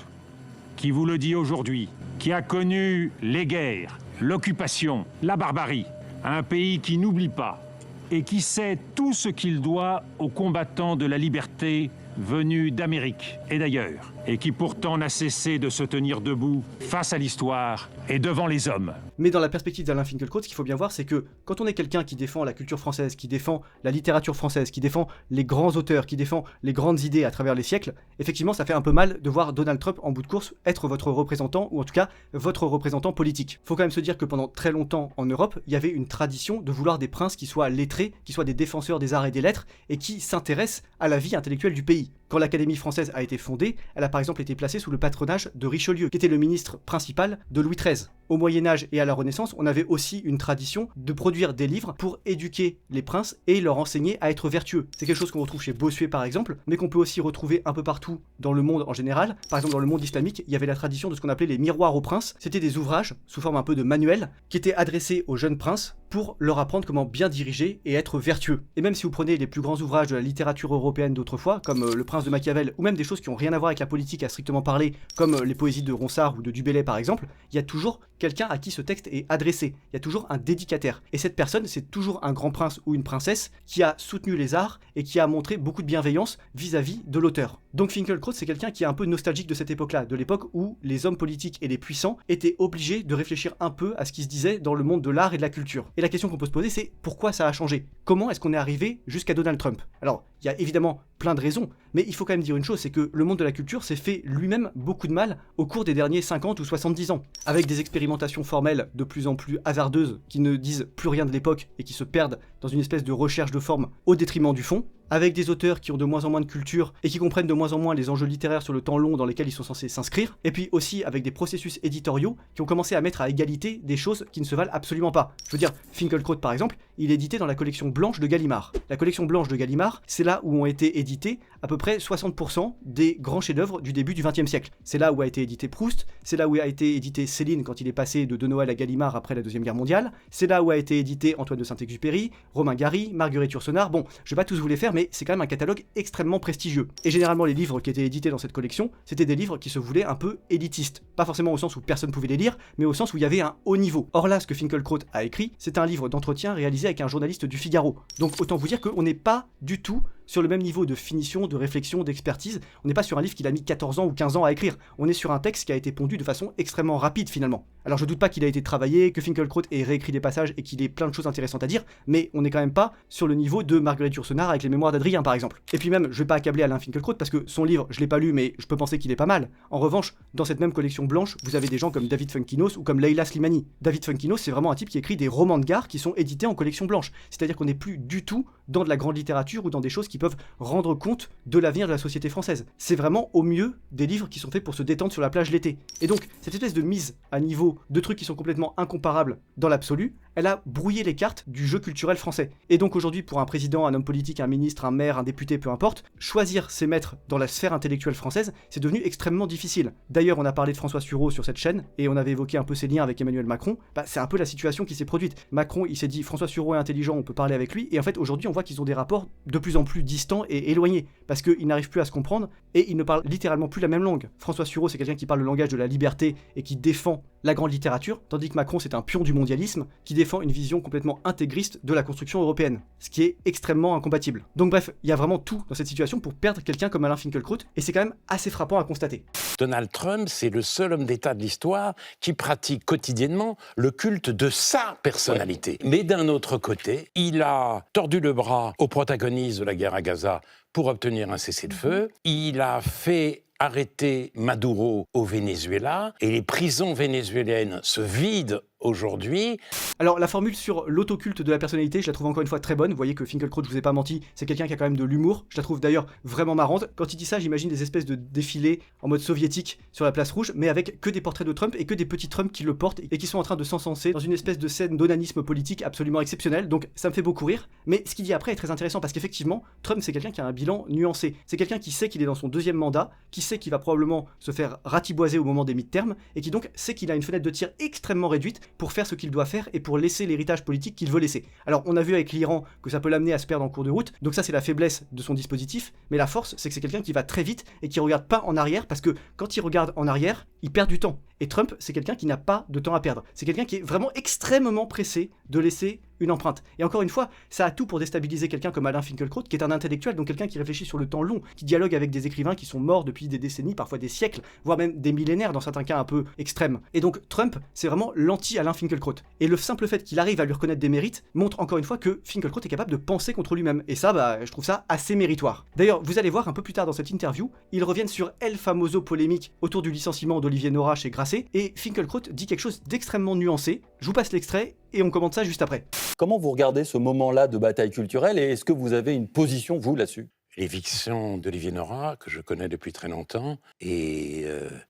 qui vous le dit aujourd'hui, qui a connu les guerres, l'occupation, la barbarie, un pays qui n'oublie pas et qui sait tout ce qu'il doit aux combattants de la liberté venus d'Amérique et d'ailleurs, et qui pourtant n'a cessé de se tenir debout face à l'histoire et devant les hommes. Mais dans la perspective d'Alain Finkielkraut, ce qu'il faut bien voir, c'est que quand on est quelqu'un qui défend la culture française, qui défend la littérature française, qui défend les grands auteurs, qui défend les grandes idées à travers les siècles, effectivement, ça fait un peu mal de voir Donald Trump en bout de course être votre représentant, ou en tout cas, votre représentant politique. Faut quand même se dire que pendant très longtemps en Europe, il y avait une tradition de vouloir des princes qui soient lettrés, qui soient des défenseurs des arts et des lettres, et qui s'intéressent à la vie intellectuelle du pays. Quand l'Académie française a été fondée, elle a par exemple été placée sous le patronage de Richelieu, qui était le ministre principal de Louis XIII. Au Moyen-Âge et à la Renaissance, on avait aussi une tradition de produire des livres pour éduquer les princes et leur enseigner à être vertueux. C'est quelque chose qu'on retrouve chez Bossuet par exemple, mais qu'on peut aussi retrouver un peu partout dans le monde en général. Par exemple, dans le monde islamique, il y avait la tradition de ce qu'on appelait les miroirs aux princes. C'était des ouvrages, sous forme un peu de manuels, qui étaient adressés aux jeunes princes pour leur apprendre comment bien diriger et être vertueux. Et même si vous prenez les plus grands ouvrages de la littérature européenne d'autrefois, comme Le Prince de Machiavel, ou même des choses qui n'ont rien à voir avec la politique à strictement parler, comme les poésies de Ronsard ou de Du Bellay par exemple, il y a toujours quelqu'un à qui ce texte est adressé. Il y a toujours un dédicataire. Et cette personne, c'est toujours un grand prince ou une princesse qui a soutenu les arts et qui a montré beaucoup de bienveillance vis-à-vis de l'auteur. Donc Finkielkraut, c'est quelqu'un qui est un peu nostalgique de cette époque-là, de l'époque où les hommes politiques et les puissants étaient obligés de réfléchir un peu à ce qui se disait dans le monde de l'art et de la culture. Et la question qu'on peut se poser, c'est pourquoi ça a changé? Comment est-ce qu'on est arrivé jusqu'à Donald Trump? Alors, il y a évidemment plein de raisons, mais il faut quand même dire une chose, c'est que le monde de la culture s'est fait lui-même beaucoup de mal au cours des derniers 50 ou 70 ans, avec des expérimentations formelles de plus en plus hasardeuses qui ne disent plus rien de l'époque et qui se perdent dans une espèce de recherche de forme au détriment du fond, avec des auteurs qui ont de moins en moins de culture et qui comprennent de moins en moins les enjeux littéraires sur le temps long dans lesquels ils sont censés s'inscrire, et puis aussi avec des processus éditoriaux qui ont commencé à mettre à égalité des choses qui ne se valent absolument pas. Je veux dire, Finkielkraut par exemple, il est édité dans la collection blanche de Gallimard. La collection blanche de Gallimard, c'est là où ont été édités à peu près 60% des grands chefs-d'œuvre du début du XXe siècle. C'est là où a été édité Proust, c'est là où a été édité Céline quand il est passé de Noël à Gallimard après la Deuxième Guerre mondiale, c'est là où a été édité Antoine de Saint-Exupéry, Romain Gary, Marguerite Yourcenar. Bon, je vais pas tous vous les faire, mais c'est quand même un catalogue extrêmement prestigieux. Et généralement, les livres qui étaient édités dans cette collection, c'était des livres qui se voulaient un peu élitistes. Pas forcément au sens où personne pouvait les lire, mais au sens où il y avait un haut niveau. Or là, ce que Finkielkraut a écrit, c'est un livre d'entretien réalisé avec un journaliste du Figaro. Donc autant vous dire qu'on n'est pas du tout sur le même niveau de finition, de réflexion, d'expertise. On n'est pas sur un livre qu'il a mis 14 ans ou 15 ans à écrire. On est sur un texte qui a été pondu de façon extrêmement rapide finalement. Alors je doute pas qu'il a été travaillé, que Finkielkraut ait réécrit des passages et qu'il ait plein de choses intéressantes à dire, mais on n'est quand même pas sur le niveau de Marguerite Yourcenar avec les mémoires d'Adrien par exemple. Et puis même, je vais pas accabler Alain Finkielkraut parce que son livre, je l'ai pas lu, mais je peux penser qu'il est pas mal. En revanche, dans cette même collection blanche, vous avez des gens comme David Funkinos ou comme Leila Slimani. David Funkinos, c'est vraiment un type qui écrit des romans de gare qui sont édités en collection blanche. C'est-à-dire qu'on n'est plus du tout dans de la grande littérature ou dans des choses qui peuvent rendre compte de l'avenir de la société française. C'est vraiment au mieux des livres qui sont faits pour se détendre sur la plage l'été. Et donc, cette espèce de mise à niveau de trucs qui sont complètement incomparables dans l'absolu, elle a brouillé les cartes du jeu culturel français. Et donc aujourd'hui, pour un président, un homme politique, un ministre, un maire, un député, peu importe, choisir ses maîtres dans la sphère intellectuelle française, c'est devenu extrêmement difficile. D'ailleurs, on a parlé de François Sureau sur cette chaîne, et on avait évoqué un peu ses liens avec Emmanuel Macron. C'est un peu la situation qui s'est produite. Macron, il s'est dit, François Sureau est intelligent, on peut parler avec lui, et en fait, aujourd'hui, on voit qu'ils ont des rapports de plus en plus distants et éloignés, parce qu'ils n'arrivent plus à se comprendre, et ils ne parlent littéralement plus la même langue. François Sureau, c'est quelqu'un qui parle le langage de la liberté et qui défend la grande littérature, tandis que Macron, c'est un pion du mondialisme qui défend une vision complètement intégriste de la construction européenne, ce qui est extrêmement incompatible. Donc bref, il y a vraiment tout dans cette situation pour perdre quelqu'un comme Alain Finkielkraut, et c'est quand même assez frappant à constater. Donald Trump, c'est le seul homme d'État de l'histoire qui pratique quotidiennement le culte de sa personnalité. Mais d'un autre côté, il a tordu le bras aux protagonistes de la guerre à Gaza pour obtenir un cessez-le-feu. Il a fait arrêter Maduro au Venezuela, et les prisons vénézuéliennes se vident aujourd'hui. Alors la formule sur l'autoculte de la personnalité, je la trouve encore une fois très bonne. Vous voyez que Finkielkraut, je vous ai pas menti, c'est quelqu'un qui a quand même de l'humour. Je la trouve d'ailleurs vraiment marrante. Quand il dit ça, j'imagine des espèces de défilés en mode soviétique sur la place rouge, mais avec que des portraits de Trump et que des petits Trump qui le portent et qui sont en train de s'encenser dans une espèce de scène d'onanisme politique absolument exceptionnelle. Donc ça me fait beaucoup rire. Mais ce qu'il dit après est très intéressant parce qu'effectivement, Trump c'est quelqu'un qui a un bilan nuancé. C'est quelqu'un qui sait qu'il est dans son deuxième mandat, qui sait qu'il va probablement se faire ratiboiser au moment des midterms et qui donc sait qu'il a une fenêtre de tir extrêmement réduite pour faire ce qu'il doit faire et pour laisser l'héritage politique qu'il veut laisser. Alors on a vu avec l'Iran que ça peut l'amener à se perdre en cours de route, donc ça c'est la faiblesse de son dispositif, mais la force c'est que c'est quelqu'un qui va très vite et qui regarde pas en arrière parce que quand il regarde en arrière, il perd du temps. Et Trump c'est quelqu'un qui n'a pas de temps à perdre. C'est quelqu'un qui est vraiment extrêmement pressé de laisser une empreinte. Et encore une fois, ça a tout pour déstabiliser quelqu'un comme Alain Finkielkraut, qui est un intellectuel, donc quelqu'un qui réfléchit sur le temps long, qui dialogue avec des écrivains qui sont morts depuis des décennies, parfois des siècles, voire même des millénaires dans certains cas un peu extrêmes. Et donc Trump, c'est vraiment l'anti-Alain Finkielkraut. Et le simple fait qu'il arrive à lui reconnaître des mérites montre encore une fois que Finkielkraut est capable de penser contre lui-même. Et ça, je trouve ça assez méritoire. D'ailleurs, vous allez voir un peu plus tard dans cette interview, ils reviennent sur El Famoso polémique autour du licenciement d'Olivier Nora chez Grasset, et Finkielkraut dit quelque chose d'extrêmement nuancé. Je vous passe l'extrait et on commente ça juste après. Comment vous regardez ce moment-là de bataille culturelle et est-ce que vous avez une position, vous, là-dessus ? L'éviction d'Olivier Nora, que je connais depuis très longtemps, est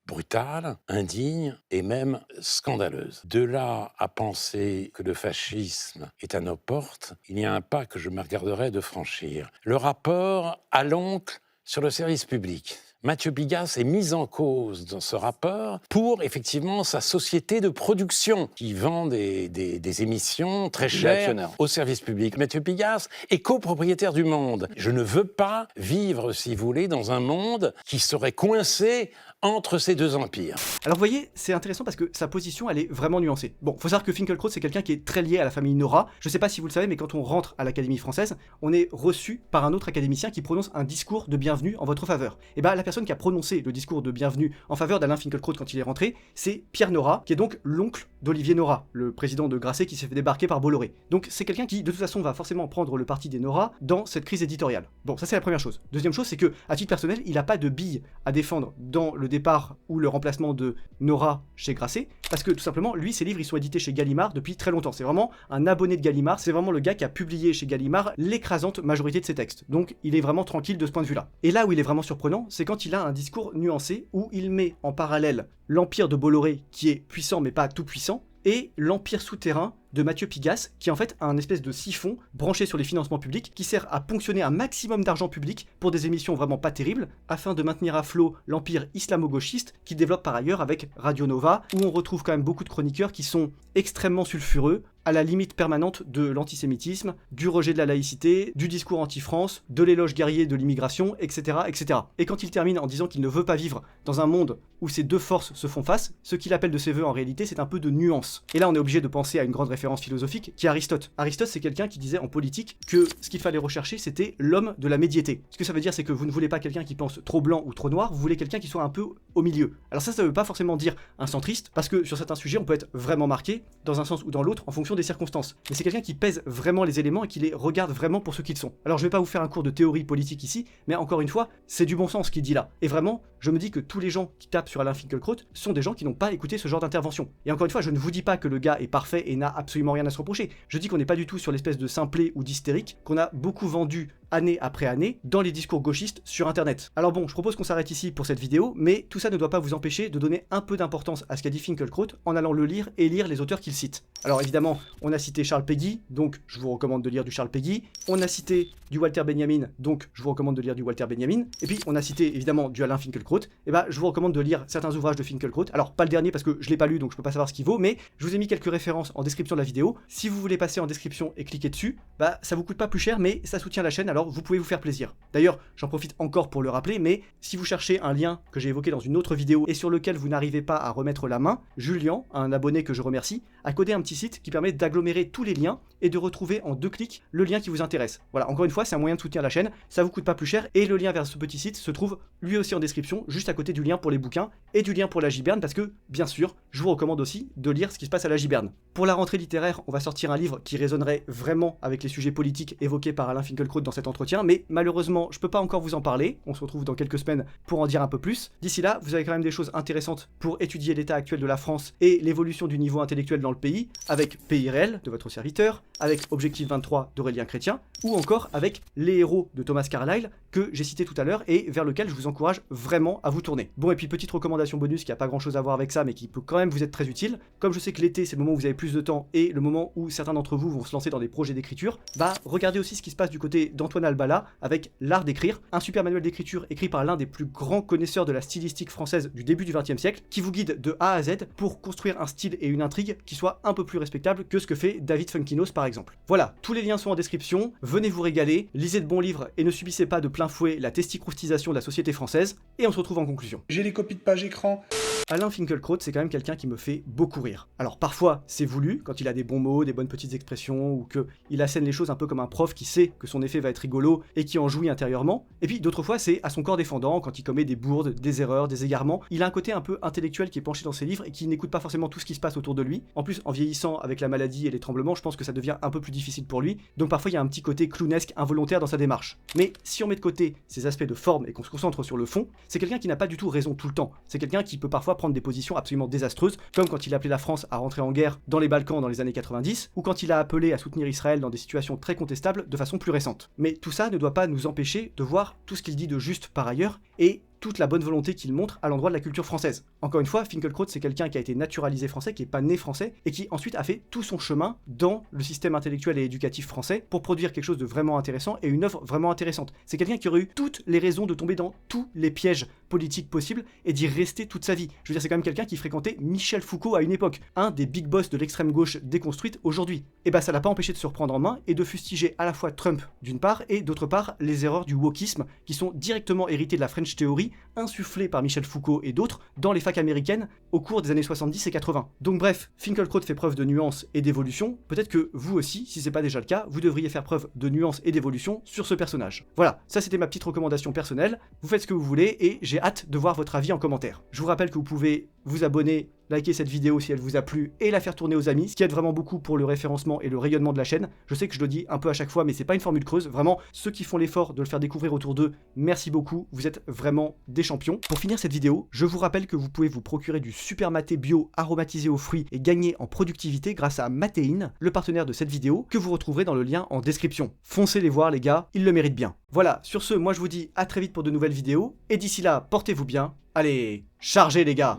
brutale, indigne et même scandaleuse. De là à penser que le fascisme est à nos portes, il y a un pas que je me garderai de franchir. Le rapport à l'oncle sur le service public. Mathieu Pigasse est mis en cause dans ce rapport pour effectivement sa société de production qui vend des émissions très chères au service public. Mathieu Pigasse est copropriétaire du Monde. Je ne veux pas vivre, si vous voulez, dans un monde qui serait coincé entre ces deux empires. Alors vous voyez, c'est intéressant parce que sa position, elle est vraiment nuancée. Bon, faut savoir que Finkielkraut, c'est quelqu'un qui est très lié à la famille Nora. Je sais pas si vous le savez, mais quand on rentre à l'Académie française, on est reçu par un autre académicien qui prononce un discours de bienvenue en votre faveur. Et bah la personne qui a prononcé le discours de bienvenue en faveur d'Alain Finkielkraut quand il est rentré, c'est Pierre Nora, qui est donc l'oncle d'Olivier Nora, le président de Grasset qui s'est fait débarquer par Bolloré. Donc c'est quelqu'un qui, de toute façon, va forcément prendre le parti des Nora dans cette crise éditoriale. Bon, ça c'est la première chose. Deuxième chose, c'est que, à titre personnel, il n'a pas de billes à défendre dans le départ ou le remplacement de Nora chez Grasset, parce que tout simplement, lui, ses livres, ils sont édités chez Gallimard depuis très longtemps. C'est vraiment un abonné de Gallimard, c'est vraiment le gars qui a publié chez Gallimard l'écrasante majorité de ses textes. Donc il est vraiment tranquille de ce point de vue-là. Et là où il est vraiment surprenant, c'est quand il a un discours nuancé où il met en parallèle l'empire de Bolloré, qui est puissant mais pas tout puissant, et l'empire souterrain de Mathieu Pigasse, qui est en fait un espèce de siphon branché sur les financements publics qui sert à ponctionner un maximum d'argent public pour des émissions vraiment pas terribles, afin de maintenir à flot l'empire islamo-gauchiste qu'il développe par ailleurs avec Radio Nova, où on retrouve quand même beaucoup de chroniqueurs qui sont extrêmement sulfureux, à la limite permanente de l'antisémitisme, du rejet de la laïcité, du discours anti-France, de l'éloge guerrier de l'immigration, etc., etc. Et quand il termine en disant qu'il ne veut pas vivre dans un monde où ces deux forces se font face, ce qu'il appelle de ses voeux en réalité, c'est un peu de nuance. Et là, on est obligé de penser à une grande référence philosophique, qui est Aristote. Aristote, c'est quelqu'un qui disait en politique que ce qu'il fallait rechercher, c'était l'homme de la médiété. Ce que ça veut dire, c'est que vous ne voulez pas quelqu'un qui pense trop blanc ou trop noir, vous voulez quelqu'un qui soit un peu au milieu. Alors ça veut pas forcément dire un centriste, parce que sur certains sujets, on peut être vraiment marqué, dans un sens ou dans l'autre, en fonction des circonstances. Mais c'est quelqu'un qui pèse vraiment les éléments et qui les regarde vraiment pour ce qu'ils sont. Alors je vais pas vous faire un cours de théorie politique ici, mais encore une fois, c'est du bon sens qu'il dit là. Et vraiment, je me dis que tous les gens qui tapent sur Alain Finkielkraut sont des gens qui n'ont pas écouté ce genre d'intervention. Et encore une fois, je ne vous dis pas que le gars est parfait et n'a absolument rien à se reprocher. Je dis qu'on n'est pas du tout sur l'espèce de simplet ou d'hystérique qu'on a beaucoup vendu année après année dans les discours gauchistes sur internet. Alors bon, je propose qu'on s'arrête ici pour cette vidéo, mais tout ça ne doit pas vous empêcher de donner un peu d'importance à ce qu'a dit Finkielkraut en allant le lire et lire les auteurs qu'il cite. Alors évidemment, on a cité Charles Péguy, donc je vous recommande de lire du Charles Péguy. On a cité du Walter Benjamin, donc je vous recommande de lire du Walter Benjamin. Et puis on a cité évidemment du Alain Finkielkraut. Et bah je vous recommande de lire certains ouvrages de Finkielkraut. Alors pas le dernier parce que je l'ai pas lu donc je peux pas savoir ce qu'il vaut, mais je vous ai mis quelques références en description de la vidéo. Si vous voulez passer en description et cliquer dessus, bah ça vous coûte pas plus cher mais ça soutient la chaîne, alors vous pouvez vous faire plaisir. D'ailleurs, j'en profite encore pour le rappeler, mais si vous cherchez un lien que j'ai évoqué dans une autre vidéo et sur lequel vous n'arrivez pas à remettre la main, Julien, un abonné que je remercie, a codé un petit site qui permet d'agglomérer tous les liens et de retrouver en 2 clics le lien qui vous intéresse. Voilà, encore une fois, c'est un moyen de soutenir la chaîne, ça vous coûte pas plus cher et le lien vers ce petit site se trouve lui aussi en description, juste à côté du lien pour les bouquins et du lien pour la Giberne parce que, bien sûr, je vous recommande aussi de lire ce qui se passe à la Giberne. Pour la rentrée littéraire, on va sortir un livre qui résonnerait vraiment avec les sujets politiques évoqués par Alain Finkielkraut dans cet entretien, mais malheureusement, je peux pas encore vous en parler, on se retrouve dans quelques semaines pour en dire un peu plus. D'ici là, vous avez quand même des choses intéressantes pour étudier l'état actuel de la France et l'évolution du niveau intellectuel dans le pays, avec Pays réel de votre serviteur, avec Objectif 23 d'Aurélien Chrétien, ou encore avec Les héros de Thomas Carlyle, que j'ai cité tout à l'heure et vers lequel je vous encourage vraiment à vous tourner. Bon, et puis petite recommandation bonus qui a pas grand chose à voir avec ça, mais qui peut quand même vous être très utile. Comme je sais que l'été, c'est le moment où vous avez plus de temps et le moment où certains d'entre vous vont se lancer dans des projets d'écriture, bah regardez aussi ce qui se passe du côté d'Antoine Albala avec L'art d'écrire, un super manuel d'écriture écrit par l'un des plus grands connaisseurs de la stylistique française du début du XXe siècle, qui vous guide de A à Z pour construire un style et une intrigue qui soient un peu plus respectables que ce que fait David Funkinos par exemple. Voilà, tous les liens sont en description, venez vous régaler, lisez de bons livres et ne subissez pas de plein fouet la testicroustisation de la société française, et on se retrouve en conclusion. J'ai les copies de page écran. Alain Finkielkraut, c'est quand même quelqu'un qui me fait beaucoup rire. Alors parfois, c'est voulu, quand il a des bons mots, des bonnes petites expressions, ou qu'il assène les choses un peu comme un prof qui sait que son effet va être rigolo et qui en jouit intérieurement. Et puis d'autres fois, c'est à son corps défendant, quand il commet des bourdes, des erreurs, des égarements. Il a un côté un peu intellectuel qui est penché dans ses livres et qui n'écoute pas forcément tout ce qui se passe autour de lui. En plus, en vieillissant avec la maladie et les tremblements, je pense que ça devient un peu plus difficile pour lui. Donc parfois, il y a un petit côté clownesque involontaire dans sa démarche. Mais si on met de côté ces aspects de forme et qu'on se concentre sur le fond, c'est quelqu'un qui n'a pas du tout raison tout le temps. C'est quelqu'un qui peut parfois prendre des positions absolument désastreuses, comme quand il appelait la France à rentrer en guerre dans les Balkans dans les années 90, ou quand il a appelé à soutenir Israël dans des situations très contestables de façon plus récente. Mais tout ça ne doit pas nous empêcher de voir tout ce qu'il dit de juste par ailleurs, et toute la bonne volonté qu'il montre à l'endroit de la culture française. Encore une fois, Finkielkraut, c'est quelqu'un qui a été naturalisé français, qui n'est pas né français, et qui ensuite a fait tout son chemin dans le système intellectuel et éducatif français pour produire quelque chose de vraiment intéressant et une œuvre vraiment intéressante. C'est quelqu'un qui aurait eu toutes les raisons de tomber dans tous les pièges politiques possibles et d'y rester toute sa vie. Je veux dire, c'est quand même quelqu'un qui fréquentait Michel Foucault à une époque, un des big boss de l'extrême gauche déconstruite aujourd'hui. Et bah ça l'a pas empêché de se reprendre en main et de fustiger à la fois Trump d'une part et d'autre part les erreurs du wokisme qui sont directement héritées de la French Theory, insufflé par Michel Foucault et d'autres dans les facs américaines au cours des années 70 et 80. Donc bref, Finkielkraut fait preuve de nuance et d'évolution, peut-être que vous aussi, si c'est pas déjà le cas, vous devriez faire preuve de nuance et d'évolution sur ce personnage. Voilà, ça c'était ma petite recommandation personnelle, vous faites ce que vous voulez et j'ai hâte de voir votre avis en commentaire. Je vous rappelle que vous pouvez vous abonner, liker cette vidéo si elle vous a plu et la faire tourner aux amis, ce qui aide vraiment beaucoup pour le référencement et le rayonnement de la chaîne. Je sais que je le dis un peu à chaque fois, mais c'est pas une formule creuse. Vraiment, ceux qui font l'effort de le faire découvrir autour d'eux, merci beaucoup, vous êtes vraiment des champions. Pour finir cette vidéo, je vous rappelle que vous pouvez vous procurer du super maté bio aromatisé aux fruits et gagner en productivité grâce à Matéine, le partenaire de cette vidéo, que vous retrouverez dans le lien en description. Foncez les voir les gars, ils le méritent bien. Voilà, sur ce, moi je vous dis à très vite pour de nouvelles vidéos, et d'ici là, portez-vous bien. Allez, chargez les gars!